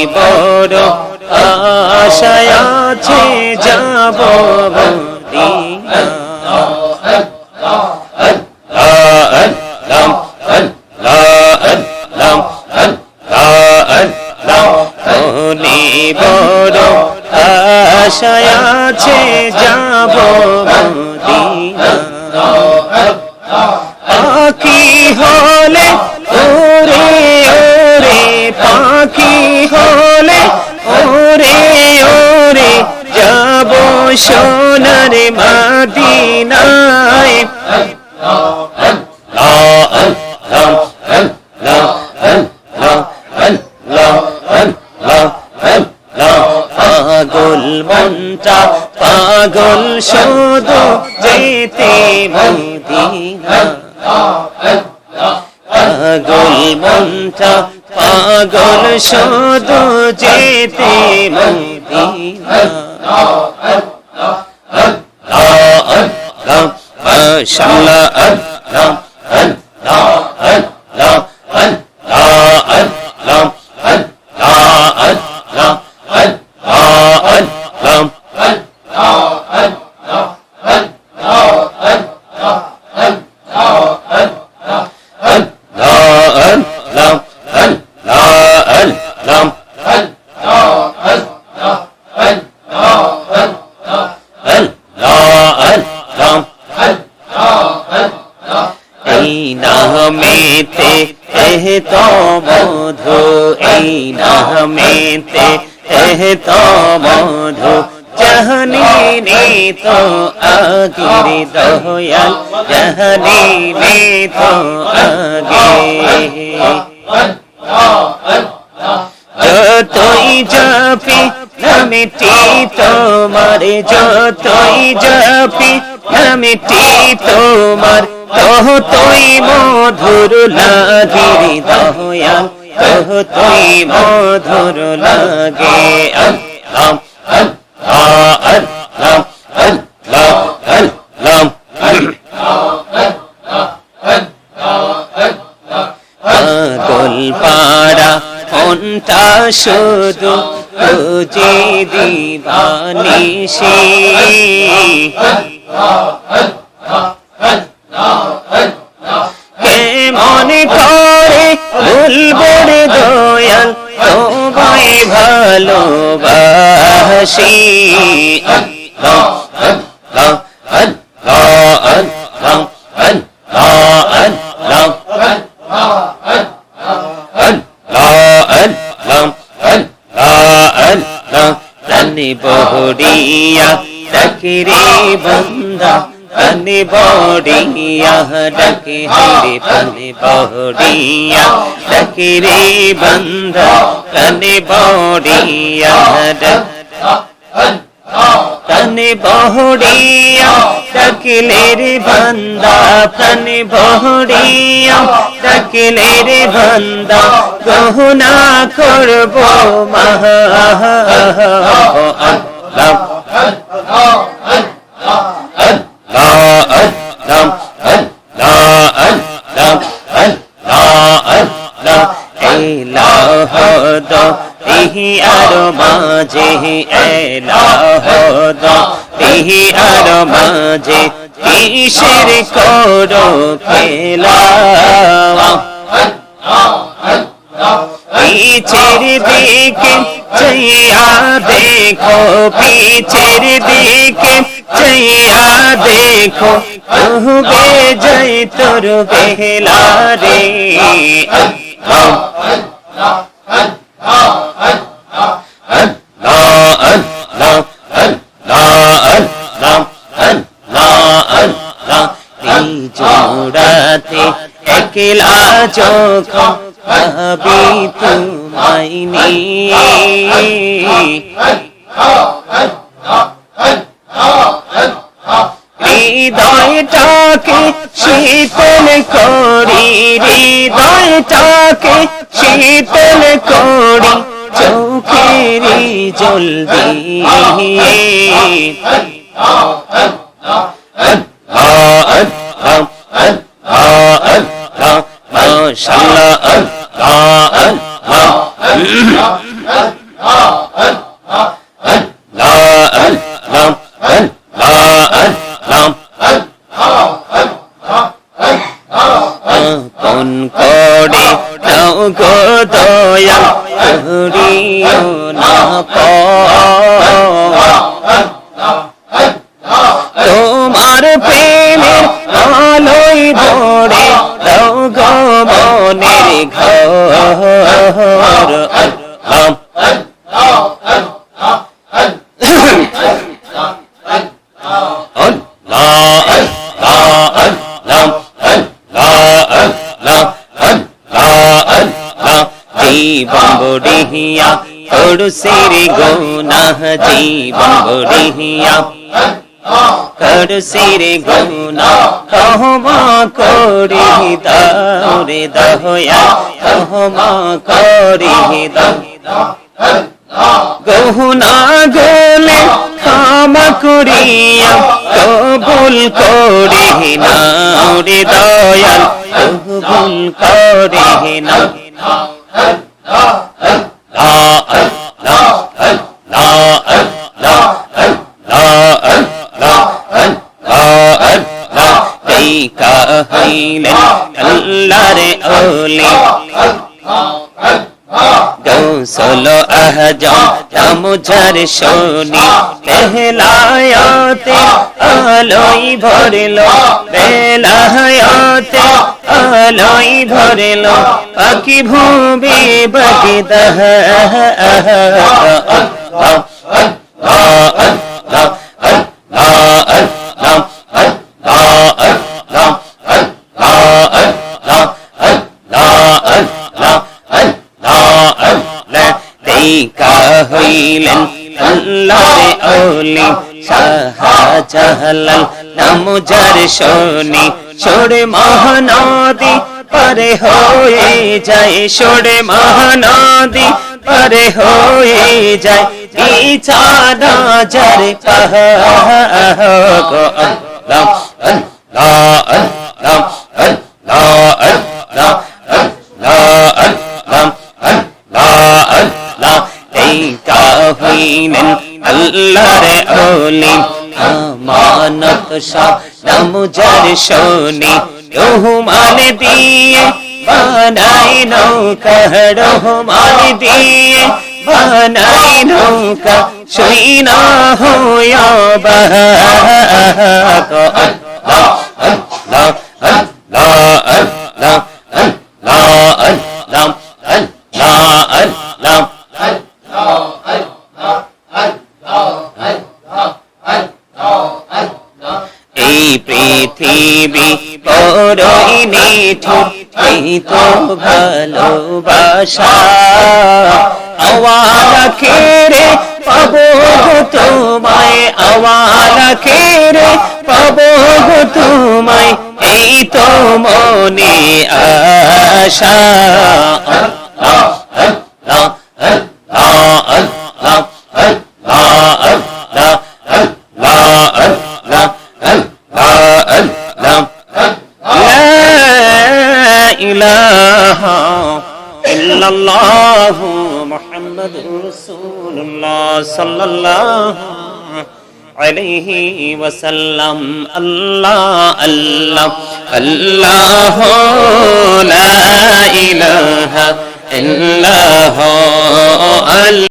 বড় আশায় আছে যাব মদিনা বড় আশায় আছে যাব মদিনা পাখি হলে ওরে ওরে পাখি হলে ওরে ওরে যাব সোনার মদিনায় পাগল মনটা পাগল শুধু যেতে মদিনা পাগল মনটা পাগল শুধু যেতে মদিনা মাশাআল্লাহ নামেতে তো মধু এই নামেতে তো মধু জাহানি তো আগের দয়াল জাহানি তো আগে যতই জপি নামটি তোমার যতই জপি নামটি তোমার তোই মধুর লাগে দয়াল তোই মধুর লাগে আল্লাহ আল্লাহ আল্লাহ আল্লাহ পাগল পাড়া মনটা শুধু খুঁজে দিবানিশি মনে করে ভুলবো রে দয়াল তোমায় ভালোবাসি বহরিয়া তকরে বন্দা পানি বড়িয়া ডাকে হরে পানি বড়িয়া ডাকে রে বন্ধা পানি বড়িয়া পানি বড়িয়া ডাকলে রে বন্ধা পানি বড়িয়া ডাকলে রে বন্ধা গহনা করব মহা আর মাঝে আর মাঝে কিসের করো খেলা পিছের দিকে চাইয়া দেখো পিছের দিকে চাইয়া দেখো ডুবে যাই তোর বেলা রে জোড়াতে একলা যখন ভাবি তোমায় নিয়ে হৃদয়টাকে শীতল করি হৃদয়টাকে শীতল করি চোখের জল দিয়ে মাশাআল্লাহ আপন করে নাও গো দয়াল করিও না তোমার প্রেমের আলোয় ভরে দাও গো মনের ঘর জীবন বড়িয়া করুসির গুনাহ জীবন বড়িয়া করুসির গুনাহ ক্ষমা করে দাও রে দয়া ক্ষমা করে দাও গহনা গলে ক্ষমা করিয়া কবুল করে নাও রে দয়াল কবুল করে নাও আল্লাহর ওলি গৌসল আজম তামুজার শোনি বেলায়াতে আলোই ভরলো বেলায়াতে আলোই ভরলো পাখি ভূমি বগিদহ হইলেন আল্লাহর ওলি শাহজালাল নামজার শোনি ছোড়ে মহানদী পারে হয়ে যায় ছোড়ে মহানদী পারে হয়ে যায় বিছানা যার হইলেন আল্লাহর ওলি আমানত শাহ নামজার শোনি রহমান দিয়ে বানাই নৌকা রহমান দিয়ে বানাই নৌকা সইনা হইয়া এই পৃথিবী বড়ই নিঠুর এই তো ভালোবাসা আওয়ালা খেরে পাবো তোমায় আওয়ালা খেরে পাবো তোমায় এই তো মনে আশা ইলাহা ইল্লাল্লাহু মুহাম্মাদুর রাসূলুল্লাহ সাল্লাল্লাহু আলাইহি ওয়াসাল্লাম আল্লাহ আল্লাহ আল্লাহু লা ইলাহা ইল্লাল্লাহু